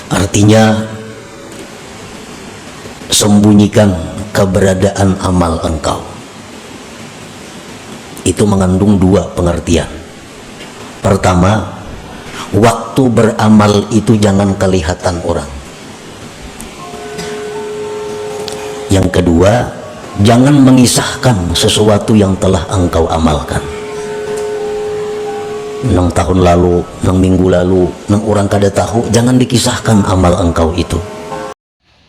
Artinya sembunyikan keberadaan amal engkau. Itu mengandung dua pengertian. Pertama, waktu beramal itu jangan kelihatan orang. Yang kedua, jangan mengisahkan sesuatu yang telah engkau amalkan. Nang tahun lalu, nang minggu lalu, nang orang kada tahu, jangan dikisahkan amal engkau itu.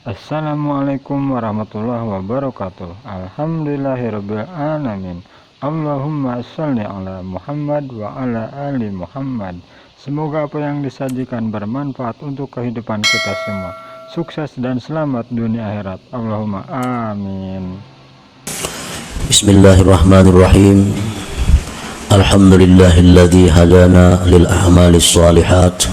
Assalamualaikum warahmatullahi wabarakatuh. Alhamdulillahirabbil alamin. Allahumma sholli ala Muhammad wa ala ali Muhammad. Semoga apa yang disajikan bermanfaat untuk kehidupan kita semua. Sukses dan selamat dunia akhirat. Allahumma amin. Bismillahirrahmanirrahim. Alhamdulillahilladzi hadana lil a'malis shalihat.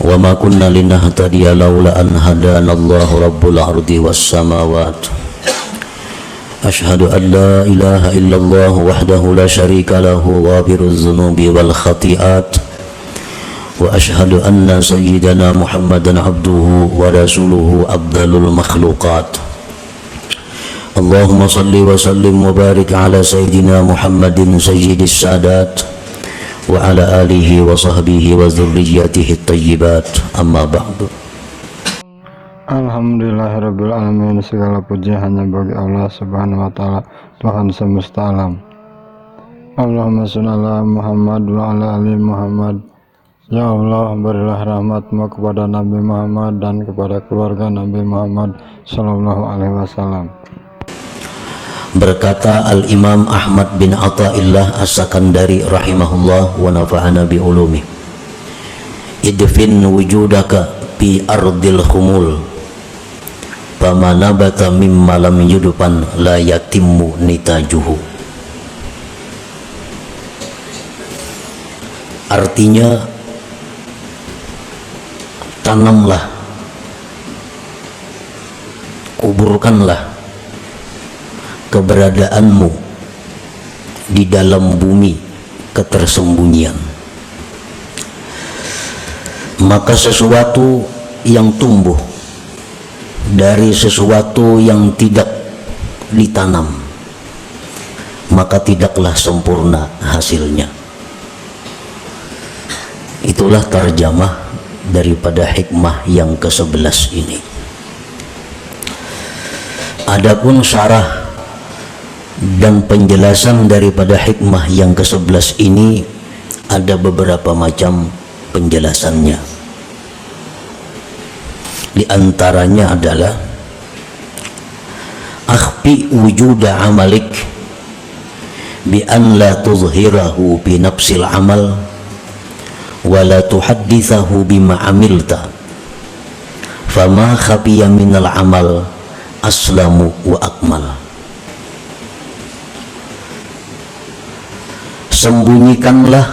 Wa ma kunna linahtadiya laula an hadanallahu rabbul ardi was samawati. Ashhadu an la ilaha illallah wahdahu la syarika lahu ghafiruz dzunubi wal khati'at. Wa ashhadu anna sayyidana Muhammadan abduhu wa rasuluhu afdalul makhluqat. Allahumma salli wa sallim wa barik ala sayyidina Muhammadin sayyidis sadat wa ala alihi wa sahbihi wa dzurriyyatihi thayyibat. Amma ba'du. Alhamdulillahirabbil alamin. Segala puji hanya bagi Allah Subhanahu wa taala, Tuhan semesta alam. Allahumma sholli ala Muhammad wa ala ali Muhammad. Ya Allah, berilah rahmat-Mu kepada Nabi Muhammad dan kepada keluarga Nabi Muhammad sallallahu alaihi wasallam. Berkata Al-Imam Ahmad bin Athaillah As-Sakandari rahimahullah wa nafa'ana bi ulumi. Idfin wujudaka fi ardil khumul, fama nabata mimma lam yudfan la yatimmu nitajuhu. Artinya, tanamlah, kuburkanlah keberadaanmu di dalam bumi ketersembunyian, maka sesuatu yang tumbuh dari sesuatu yang tidak ditanam, maka tidaklah sempurna hasilnya. Itulah tarjamah daripada hikmah yang ke-11 ini. Adapun syarah dan penjelasan daripada hikmah yang ke-11 ini ada beberapa macam penjelasannya. Di antaranya adalah akhfi wujuda amalik bi an la tuzhirahu bi nafsil amal wa la tuhaddithahu bima amilta, fama khafiya minal amal aslamu wa akmal. Sembunyikanlah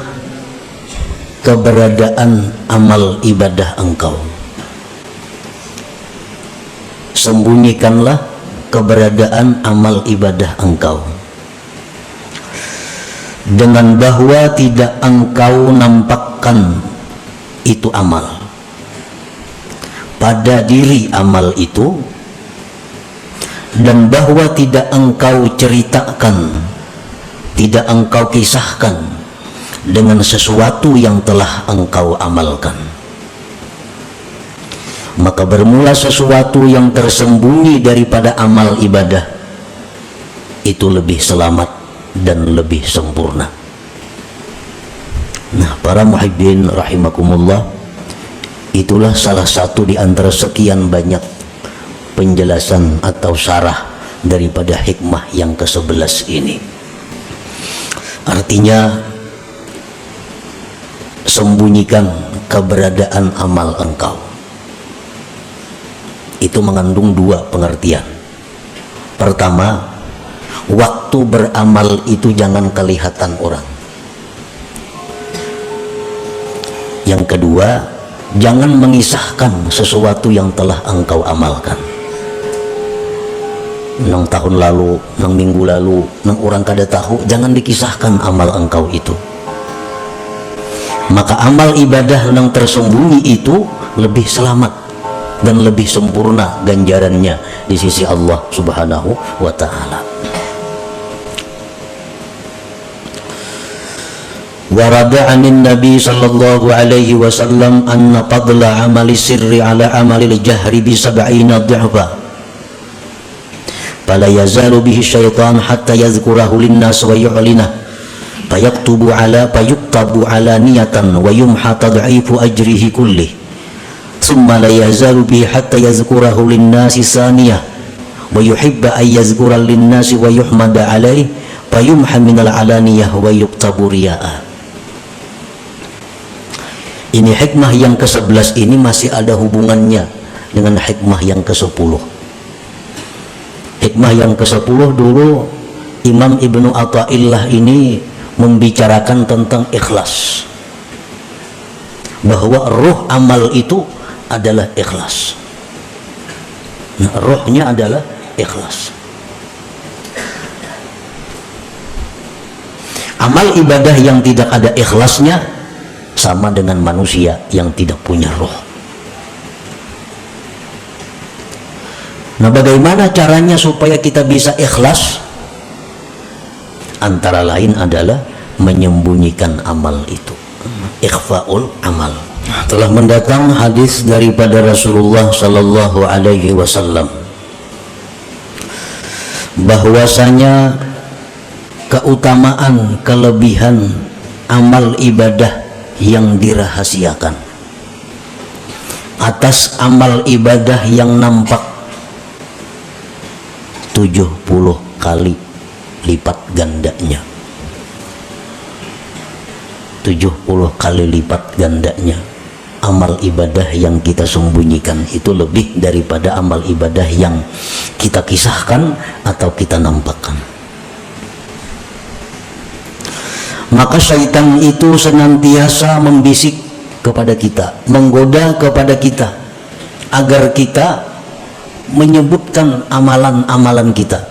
keberadaan amal ibadah engkau. Sembunyikanlah keberadaan amal ibadah engkau, dengan bahwa tidak engkau nampakkan itu amal pada diri amal itu, dan bahwa tidak engkau ceritakan, tidak engkau kisahkan dengan sesuatu yang telah engkau amalkan. Maka bermula sesuatu yang tersembunyi daripada amal ibadah itu lebih selamat dan lebih sempurna. Nah, para muhibbin rahimakumullah, itulah salah satu di antara sekian banyak penjelasan atau syarah daripada hikmah yang ke-11 ini. Artinya, sembunyikan keberadaan amal engkau. Itu mengandung dua pengertian. Pertama, waktu beramal itu jangan kelihatan orang. Yang kedua, jangan mengisahkan sesuatu yang telah engkau amalkan. Nang tahun lalu, nang minggu lalu, nang orang kada tahu, jangan dikisahkan amal engkau itu. Maka amal ibadah yang tersembunyi itu lebih selamat dan lebih sempurna ganjarannya di sisi Allah Subhanahu wa ta'ala. Warada anin Nabi sallallahu alaihi wasallam anna fadla amali sirri ala amali jahri bi sab'ina dha'fa fala yazalu bihi syaitan hatta yadhkurahu linnas wa yu'linah fayuktabu ala niyatan wa yumha tad'ifu ajrihi kullih thumma la yazalu bihi hatta yadhkurahu linnasi saniyah wa yuhibba an yadhkura linnasi wa yuhmada alaihi fayumha minal alaniyah wa yuktabu riya'a. Ini hikmah yang ke-11 ini masih ada hubungannya dengan hikmah yang ke-10. Hikmah yang ke-10 dulu Imam Ibnu Athaillah ini membicarakan tentang ikhlas, bahwa ruh amal itu adalah ikhlas. Nah, ruhnya adalah ikhlas. Amal ibadah yang tidak ada ikhlasnya sama dengan manusia yang tidak punya roh. Nah, bagaimana caranya supaya kita bisa ikhlas? Antara lain adalah menyembunyikan amal itu, ikhfaul amal. Telah mendatang hadis daripada Rasulullah sallallahu alaihi wasallam bahwasanya keutamaan, kelebihan amal ibadah yang dirahasiakan atas amal ibadah yang nampak 70 kali lipat gandanya. 70 kali lipat gandanya amal ibadah yang kita sembunyikan itu lebih daripada amal ibadah yang kita kisahkan atau kita nampakkan. Maka syaitan itu senantiasa membisik kepada kita, menggoda kepada kita agar kita menyebutkan amalan-amalan kita.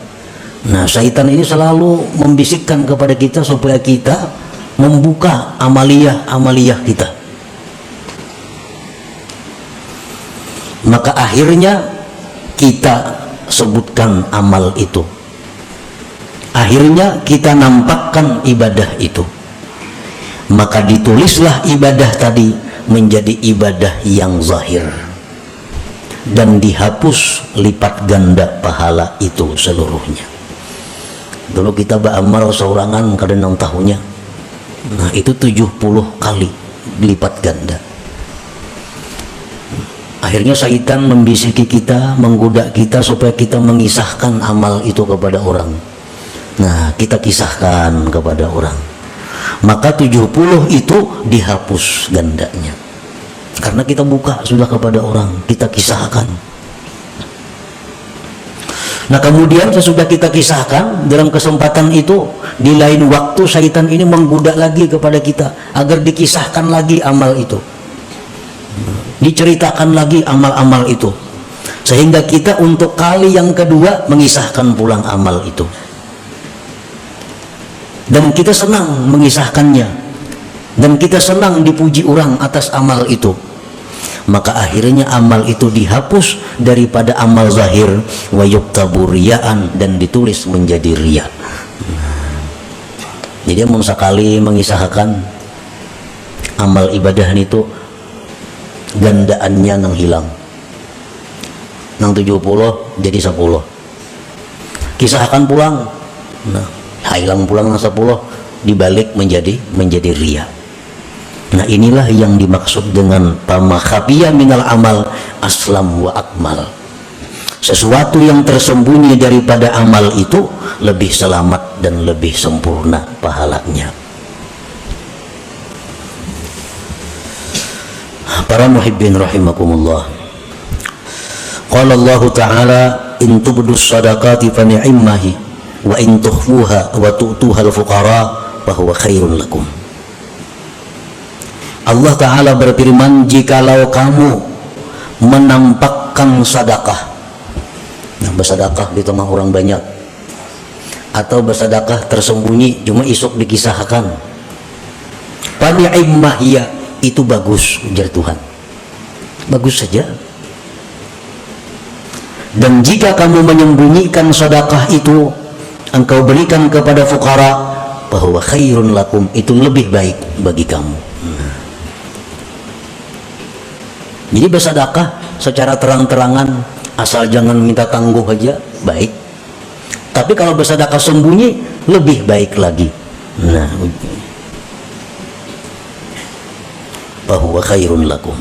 Nah, syaitan ini selalu membisikkan kepada kita supaya kita membuka amaliyah kita. Maka akhirnya kita sebutkan amal itu, akhirnya kita nampakkan ibadah itu, maka ditulislah ibadah tadi menjadi ibadah yang zahir dan dihapus lipat ganda pahala itu seluruhnya. Dulu kita beramal seorangan kadang tahunnya, nah itu 70 kali lipat ganda. Akhirnya syaitan membisiki kita, menggoda kita supaya kita mengisahkan amal itu kepada orang. Nah, kita kisahkan kepada orang, maka 70 itu dihapus gandanya karena kita buka sudah kepada orang, kita kisahkan. Nah, kemudian sesudah kita kisahkan, dalam kesempatan itu di lain waktu syaitan ini menggoda lagi kepada kita agar dikisahkan lagi amal itu, diceritakan lagi amal-amal itu, sehingga kita untuk kali yang kedua mengisahkan pulang amal itu. Dan kita senang mengisahkannya, dan kita senang dipuji orang atas amal itu. Maka akhirnya amal itu dihapus daripada amal zahir, wa yuktabu riya'an, dan ditulis menjadi riya. Jadi mun sekali mengisahkan amal ibadah itu gandaannya nang hilang, nang 70 jadi 10. Kisahkan pulang, nah hilang pulang nang 10 dibalik menjadi riya. Nah, inilah yang dimaksud dengan pama khafiya minal amal aslam wa akmal. Sesuatu yang tersembunyi daripada amal itu lebih selamat dan lebih sempurna pahalanya. Para muhibbin rahimakumullah. Qala Allah Ta'ala, in tubdus sadaqati fa ni'mahi wa in tukhfuha wa tu'tuha al-fuqara fa huwa khairun lakum. Allah Ta'ala berfirman, jikalau kamu menampakkan sedekah, nah, bersedekah di tengah orang banyak, atau bersedekah tersembunyi cuma isuk dikisahkan, fa ni'mahiya, itu bagus ujar Tuhan. bagus saja. Dan jika kamu menyembunyikan sedekah itu, engkau berikan kepada fuqara, bahwa khairun lakum, itu lebih baik bagi kamu. Jadi bersedekah secara terang-terangan, asal jangan minta tangguh aja, baik. Tapi kalau bersedekah sembunyi, lebih baik lagi. Nah, bahwa khairun lakum.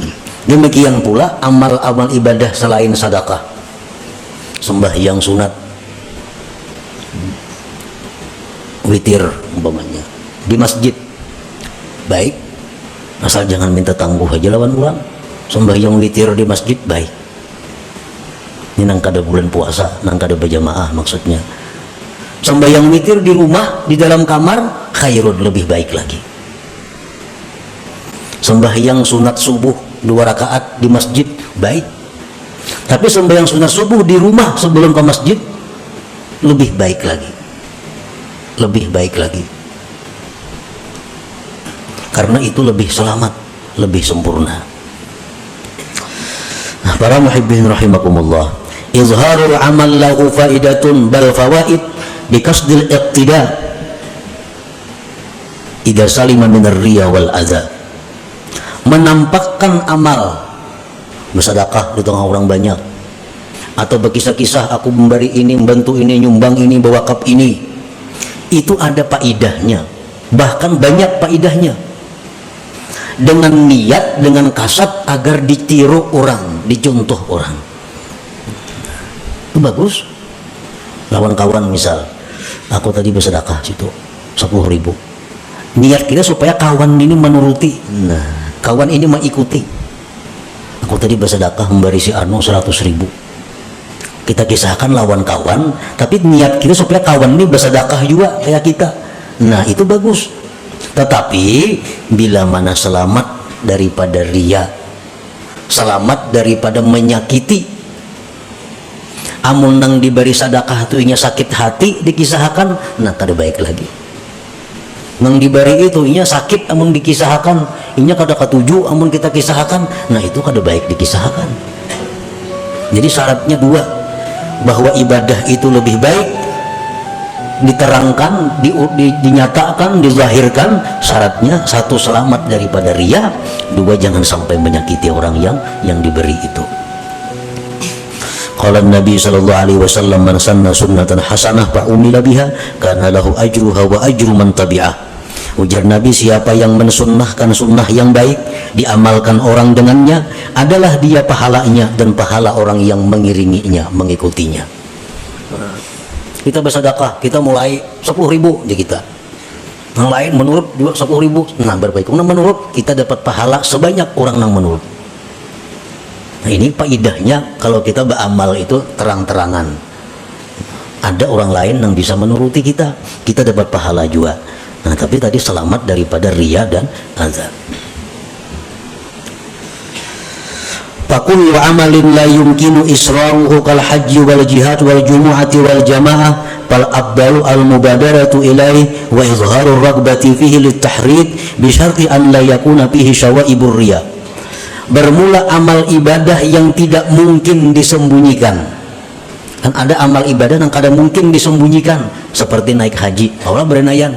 Demikian pula amal-amal ibadah selain sedekah, sembahyang sunat, witir umpamanya di masjid, baik, asal jangan minta tangguh aja lawan orang. Sembahyang witir di masjid baik. Ini nang kada bulan puasa, nang kada berjamaah maksudnya. Sembahyang witir di rumah, di dalam kamar, khairun, lebih baik lagi. Sembahyang sunat subuh 2 rakaat di masjid baik. Tapi sembahyang sunat subuh di rumah sebelum ke masjid lebih baik lagi. Lebih baik lagi. Karena itu lebih selamat, lebih sempurna. Nah, para muhibbin rahimakumullah, izharul amal lahu faidatun bal fawaid biqasdil iqtida idza salima min ar-riya wal adza. Menampakkan amal, bersedekah di tengah orang banyak, atau berkisah-kisah aku memberi ini, membantu ini, nyumbang ini, berwakaf ini, itu ada faidahnya, bahkan banyak faidahnya, dengan niat, dengan kasat agar ditiru orang, dicontoh orang. Itu bagus. Lawan kawan misal, aku tadi bersedekah situ 10.000, niat kita supaya kawan ini menuruti. Nah, kawan ini mengikuti. Aku tadi bersedekah memberi si Anu 100.000. Kita kisahkan lawan kawan, tapi niat kita supaya kawan ini bersedekah juga kayak kita. Nah, itu bagus. Tetapi bila mana selamat daripada riya, selamat daripada menyakiti, amun nang diberi sedekah tu inya sakit hati dikisahkan, nah kada baik lagi. Nang diberi itu inya sakit, amun dikisahkan inya kada katuju, amun kita kisahkan, nah itu kada baik dikisahkan. Jadi syaratnya 2, bahwa ibadah itu lebih baik diterangkan, dinyatakan, dizahirkan. Syaratnya 1, selamat daripada riya, 2, jangan sampai menyakiti orang yang diberi itu. Qala Nabi sallallahu alaihi wasallam, man sanna sunnatan hasanah fa umila biha kana lahu ajruha wa ajru man tabi'ah. Ujar Nabi, siapa yang mensunnahkan sunnah yang baik, diamalkan orang dengannya, adalah dia pahalanya dan pahala orang yang mengiringinya, mengikutinya. Kita bersedekah, kita mulai 10.000 di kita. Yang lain menurut juga 10.000. Nah, berbaik. Nah, menurut kita dapat pahala sebanyak orang yang menurut. Nah, ini faedahnya kalau kita beramal itu terang-terangan. Ada orang lain yang bisa menuruti kita, kita dapat pahala juga. Nah, tapi tadi selamat daripada riya dan azab. Fakullu amalin la yumkinu israruhu kal haji wal jihad wal jumu'ati wal jamaah fal afdalu al mubadaratu ilaih wa izharur ragbati fihi lit tahrid bi syarti an la yakuna fihi syawaibur riya. Bermula amal ibadah yang tidak mungkin disembunyikan. Kan ada amal ibadah yang kada mungkin disembunyikan, seperti naik haji, orang berenayan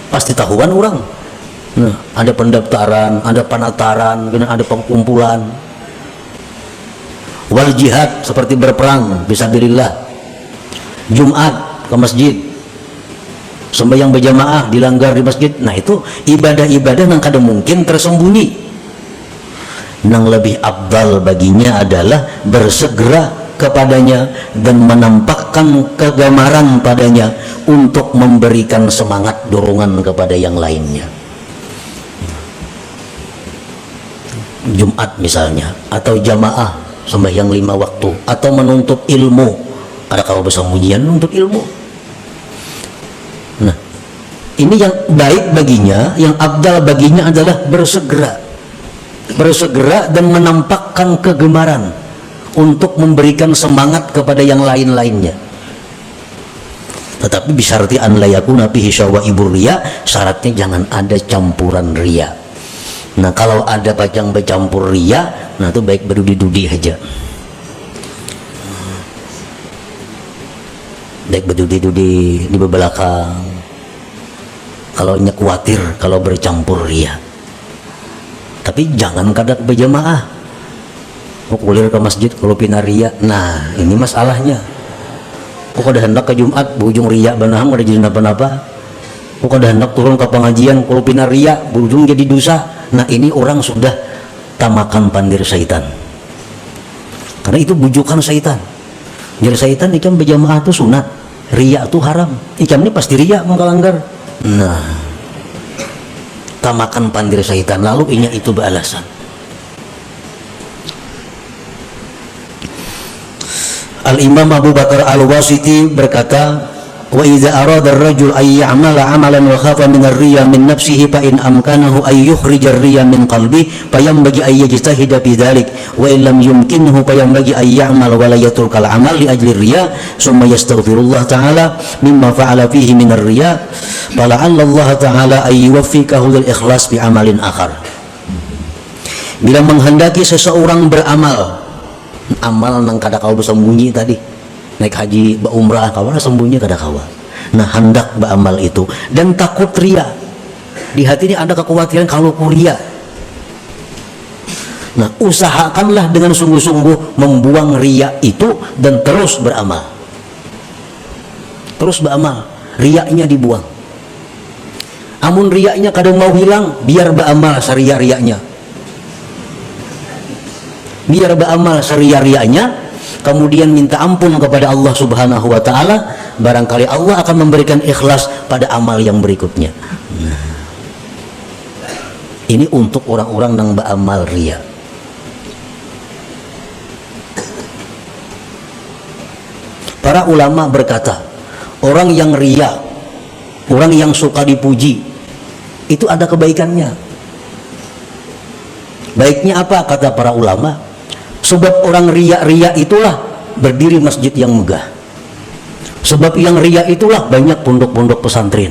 pasti tahuan orang. Nah, ada pendaftaran, ada penataran, ada pengkumpulan. Wal jihad, seperti berperang fisabilillah. Jumat ke masjid, sembahyang berjamaah dilanggar di masjid. Nah, itu ibadah-ibadah yang kada mungkin tersembunyi. Yang lebih afdal baginya adalah bersegera kepadanya dan menampakkan kegemaran padanya untuk memberikan semangat dorongan kepada yang lainnya. Jumat misalnya, atau jamaah sembahyang 5 waktu, atau menuntut ilmu. Ada kalau bersembunyian untuk ilmu. Nah, ini yang baik baginya, yang afdal baginya adalah bersegera dan menampakkan kegemaran untuk memberikan semangat kepada yang lain-lainnya. Tetapi bisyarti an la yakuna fihi syawaibur riya, syaratnya jangan ada campuran riya. Nah kalau ada pacang bercampur ria, nah itu baik berdudi-dudi aja, baik berdudi-dudi di belakang. Kalau nya khawatir kalau bercampur ria, tapi jangan kadak berjamaah. Mau kuliah ke masjid kalau pina ria, nah ini masalahnya. Pokoknya hendak ke Jumat berujung ria banaham ada jadi apa-apa. Pokoknya hendak turun ke pengajian kalau pina ria berujung jadi dosa. Nah ini orang sudah tamakan pandir syaitan, karena itu bujukan syaitan. Jadi syaitan ikam berjamaah itu sunat, ria itu haram. Ikam ini pasti ria mengkalanggar. Nah tamakan pandir syaitan, lalu inya itu beralasan. Al-Imam Abu Bakar Al-Wasiti berkata, wa idza arada ar-rajul ay ya'mala 'amalan wa khafa min ar-riya min nafsihi fa in amkanahu ay yukhrija ar-riya min qalbi fa yanbaghi ay yajtahida fi dhalik wa in lam yumkinhu fa yanbaghi ay ya'mal wa la yatrukal 'amal li ajli ar-riya summa yastaghfirullah ta'ala mimma fa'ala fihi min ar-riya fala'alla Allah ta'ala ay yuwaffiqahu lil ikhlas bi 'amalin akhar. Bila menghendaki seseorang beramal, amal nang kada kau bersembunyi tadi, naik haji umrah kawan sembunyi kada kawa. Nah hendak beramal itu dan takut ria, di hati ini ada kekhawatiran kalau ria. Nah usahakanlah dengan sungguh-sungguh membuang ria itu dan terus beramal, terus beramal, riaknya dibuang. Amun riaknya kadang mau hilang, biar beramal seria-riaknya, biar beramal seria-riaknya, kemudian minta ampun kepada Allah Subhanahu wa ta'ala. Barangkali Allah akan memberikan ikhlas pada amal yang berikutnya. Nah, ini untuk orang-orang yang beramal ria. Para ulama berkata, orang yang ria, orang yang suka dipuji, itu ada kebaikannya. Baiknya apa kata para ulama? Sebab orang ria-ria itulah berdiri masjid yang megah. Sebab yang ria itulah banyak pondok-pondok pesantren.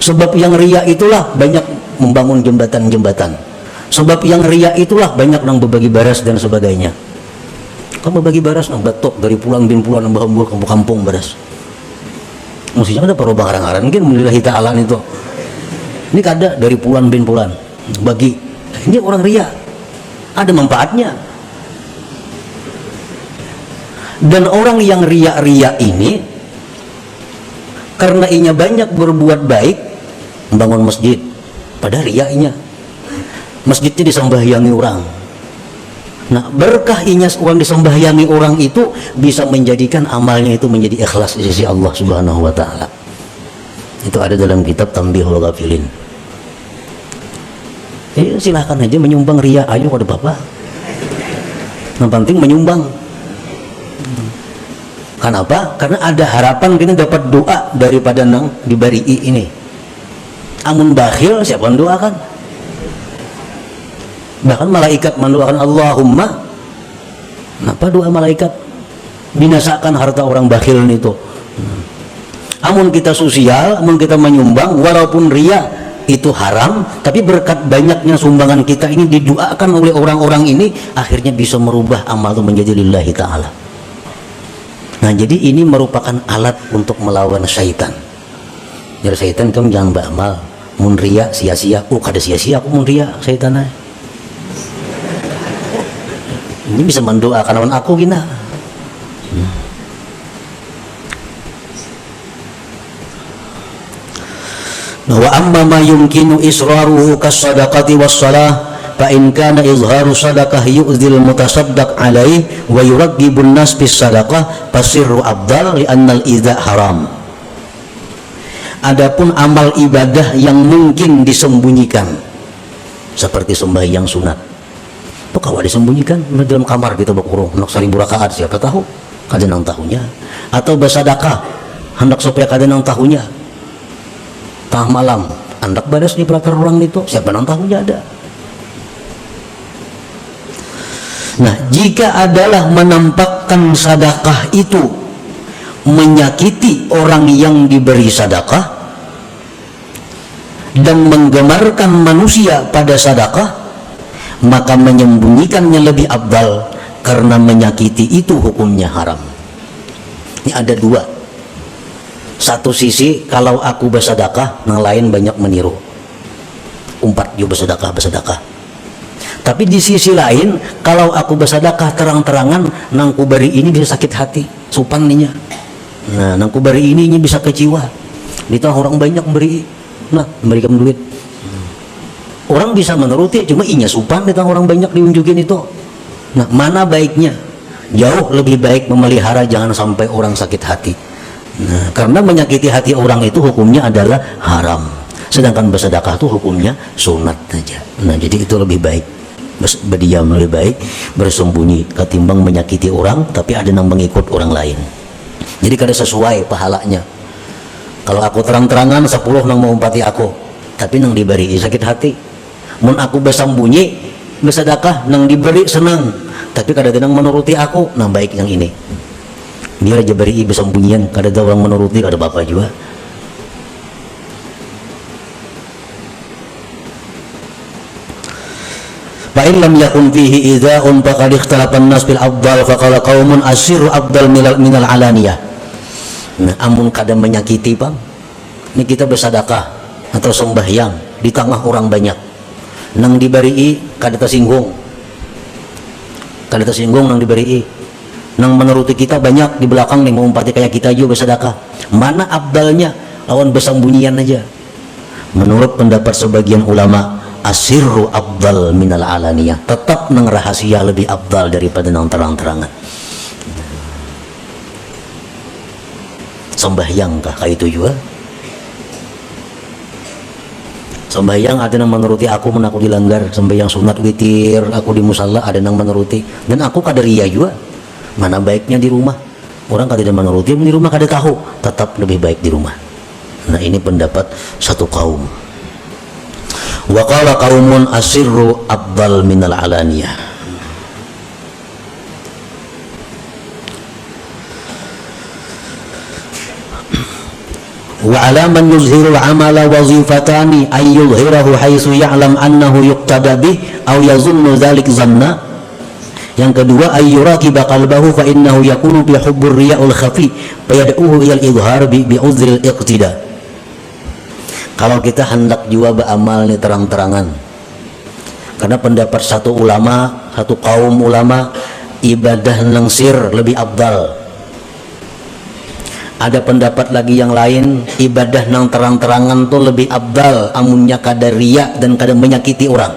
Sebab yang ria itulah banyak membangun jembatan-jembatan. Sebab yang ria itulah banyak nang berbagi baras dan sebagainya. Kamu berbagi baras nang batok dari pulang bin pulang nang bahambur kampung baras. Mestinya ada para barang-barang mungkin melillahi ta'ala itu. Ini kada dari pulan bin pulan bagi. Ini orang ria, ada manfaatnya. Dan orang yang ria-ria ini karena inya banyak berbuat baik, membangun masjid pada riaknya, masjidnya disembahyangi orang. Nah berkah inya orang disembahyangi orang itu bisa menjadikan amalnya itu menjadi ikhlas di sisi Allah Subhanahu wa ta'ala. Itu ada dalam kitab Tanbihul Ghafilin. Silahkan aja menyumbang ria, ayo pada bapak, yang penting menyumbang. Kenapa? Karena ada harapan kita dapat doa daripada nang diberi ini. Amun bakhil siapa yang doakan? Bahkan malaikat mendoakan Allahumma. Kenapa doa malaikat? Binasakan harta orang bakhil itu. Amun kita sosial, amun kita menyumbang, walaupun ria itu haram, tapi berkat banyaknya sumbangan kita ini didoakan oleh orang-orang ini, akhirnya bisa merubah amal itu menjadi lillahi ta'ala. Nah jadi ini merupakan alat untuk melawan syaitan. Jadi syaitan kamu jangan beramal, mun ria sia-sia. Oh kada sia-sia aku mun ria syaitan. Ini bisa mendoakan lawan aku gina. Wa amma ma yumkinu israruhu kas-sadaqati was-salah fa in kana izharu sadaqah yu'dhil mutasaddaq alaihi wa yuraghibun nas bis sadaqah fasirru afdal li anna al-idza haram. Adapun amal ibadah yang mungkin disembunyikan seperti sembahyang sunat, itu kalau disembunyikan dalam kamar kita berkurung hendak 1000 rakaat siapa tahu kada nang tahunya, atau bersedekah hendak supaya kada nang tahunya, tengah malam hendak badas di belakang orang itu siapa nang tahunya ada. Nah jika adalah menampakkan sedekah itu menyakiti orang yang diberi sedekah dan menggemarkan manusia pada sedekah, maka menyembunyikannya lebih afdal, karena menyakiti itu hukumnya haram. Ini ada dua. Satu sisi kalau aku bersedekah, yang lain banyak meniru. Umpat juga bersedekah. Tapi di sisi lain, kalau aku bersedekah terang-terangan, nang kubari ini bisa sakit hati, supan ninya. Nah, nang kubari ini bisa kecewa. Ditah orang banyak beri, nah memberikan duit. Orang bisa menuruti, cuma inya supan ditah orang banyak diunjukin itu. Nah, mana baiknya? Jauh lebih baik memelihara, jangan sampai orang sakit hati. Nah, karena menyakiti hati orang itu hukumnya adalah haram. Sedangkan bersedekah itu hukumnya sunat saja. Nah, jadi itu lebih baik. Berdiam lebih baik, bersembunyi ketimbang menyakiti orang tapi ada yang mengikut orang lain. Jadi kada sesuai pahalanya. Kalau aku terang-terangan 10 nang mau umpati aku, tapi nang diberi sakit hati. Mun aku bersembunyi bersedekah nang diberi senang, tapi kada ada nang menuruti aku, nang baik yang ini. Dia aja beri bersembunyian, kada ada orang menuruti, kada apa-apa juga. Fa in lam yakun fihi idza'un faqad ikhtalafa an-nas bil afdal, fa qala qaumun asirru afdal minal alaniyah. Nah, amun kada menyakiti bang, ini kita bersedekah atau sembahyang di tengah orang banyak, nang diberi kada tersinggung nang diberi, nang menuruti kita banyak di belakang nih mau umpati kayak kita juga bersedekah. Mana afdalnya? Lawan bersembunyian aja. Menurut pendapat sebagian ulama, asirru afdal minal alaniyah, tetap nang rahasia lebih afdal daripada nang terang-terangan. Sembahyang kah kayak itu juga? Sembahyang ada yang menuruti aku, men aku dilanggar. Sembahyang sunat witir aku di musalla ada yang menuruti, dan aku kada ria juga. Mana baiknya di rumah? Orang kada menuruti, di rumah kada tahu, tetap lebih baik di rumah. Nah, ini pendapat satu kaum. Wa qala qaumun asirru afdal minal alaniyah. Wa ala man yuzhiru al-amala wazifatani ay yuzhirahu haitsu ya'lam annahu yuqtada bih aw yazunnu dzalik zanna. Yang kedua, ay yuraqiba qalbahu fa innahu yakunu bi hubbur riya'ul khafi fa yad'uhu ila al-idhar bi udhril iqtida. Kalau kita hendak juga beramal nih terang-terangan, karena pendapat satu ulama, satu kaum ulama, ibadah nang sir lebih afdal. Ada pendapat lagi yang lain, ibadah nang terang-terangan tuh lebih afdal, amunnya kada riya dan kada menyakiti orang.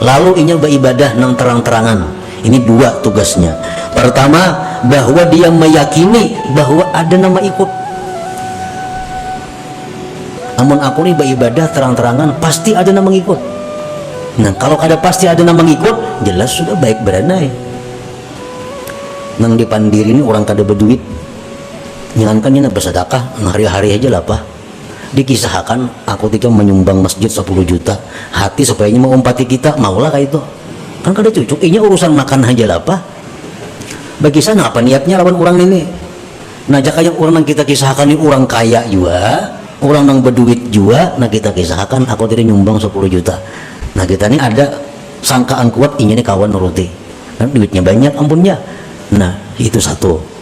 Lalu ini beribadah nang terang-terangan. Ini dua tugasnya. Pertama, bahwa dia meyakini bahwa ada nama ikut. Amun aku nih beribadah terang-terangan, pasti ada nama ikut. Nah, kalau kada pasti ada nama ikut, jelas sudah baik beranai. Nang dipandiri ini orang kada berduit, jangankan ini bersedekah hari-hari aja lah pak. Dikisahkan aku ketika menyumbang masjid 10 juta, hati supaya mau umpati kita, maulah kayak itu kan kada cucuk. Ini urusan makan aja lah pak. Bagi sana apa niatnya lawan orang ini? Nah, jika yang orang yang kita kisahkan ini orang kaya juga, orang yang berduit juga, nah kita kisahkan aku tidak nyumbang 10 juta. Nah, kita ini ada sangkaan kuat, ini nih kawan nuruti, kan duitnya banyak ampunnya. Nah, itu satu.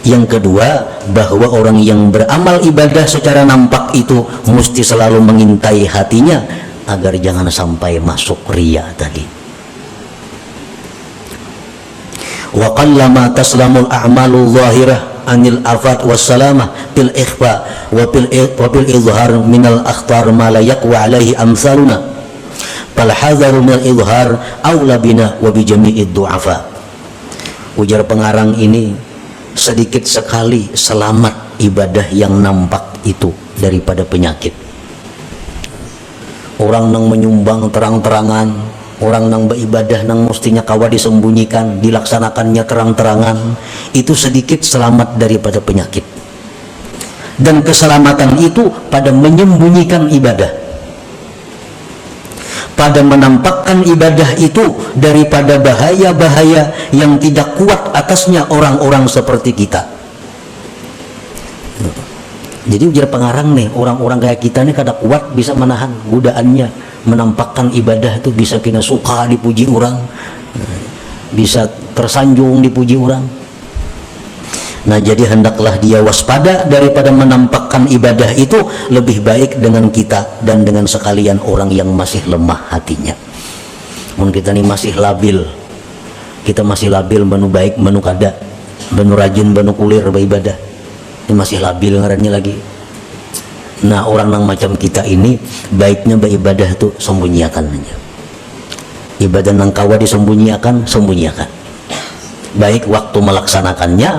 Yang kedua, bahwa orang yang beramal ibadah secara nampak itu mesti selalu mengintai hatinya agar jangan sampai masuk riya tadi. Wa qallama taslamul a'malu zahirah anil afat wassalamah bil ikhfa wa bil izhar minal akhtar ma la yaqwa alaihi amsaluna fal hadharu minal izhar aula bina wa bi jami'id du'afa. Ujar pengarang ini, sedikit sekali selamat ibadah yang nampak itu daripada penyakit. Orang nang menyumbang terang-terangan, orang nang beribadah nang mestinya kawa disembunyikan, dilaksanakannya terang-terangan, itu sedikit selamat daripada penyakit. Dan keselamatan itu pada menyembunyikan ibadah, pada menampakkan ibadah itu daripada bahaya-bahaya yang tidak kuat atasnya orang-orang seperti kita. Jadi ujar pengarang nih, orang-orang kayak kita nih kada kuat bisa menahan godaannya, menampakkan ibadah itu bisa kena suka dipuji orang, bisa tersanjung dipuji orang. Nah, jadi hendaklah dia waspada daripada menampakkan ibadah itu lebih baik dengan kita dan dengan sekalian orang yang masih lemah hatinya. Mun kita nih masih labil, kita masih labil menu baik menu kada, menu rajin menu kulir beribadah, ini masih labil ngarannya lagi. Nah, orang yang macam kita ini baiknya beribadah tuh sembunyikan aja. Ibadah nang kawa disembunyikan, sembunyikan. Baik waktu melaksanakannya,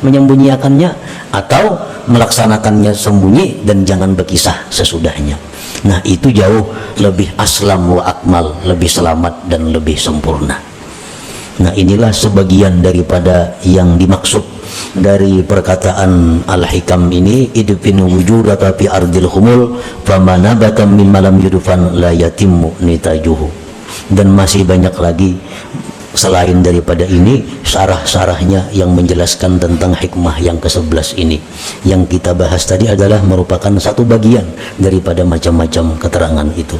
menyembunyikannya, atau melaksanakannya sembunyi dan jangan berkisah sesudahnya. Nah, itu jauh lebih aslam wa akmal, lebih selamat dan lebih sempurna. Nah, inilah sebagian daripada yang dimaksud dari perkataan Al-Hikam ini, idfinu wujudaka fi ardil humul famanabata min malam yudufan la yatimmu nitajuhu. Dan masih banyak lagi selain daripada ini syarah-syarahnya yang menjelaskan tentang hikmah yang ke-11 ini. Yang kita bahas tadi adalah merupakan satu bagian daripada macam-macam keterangan itu.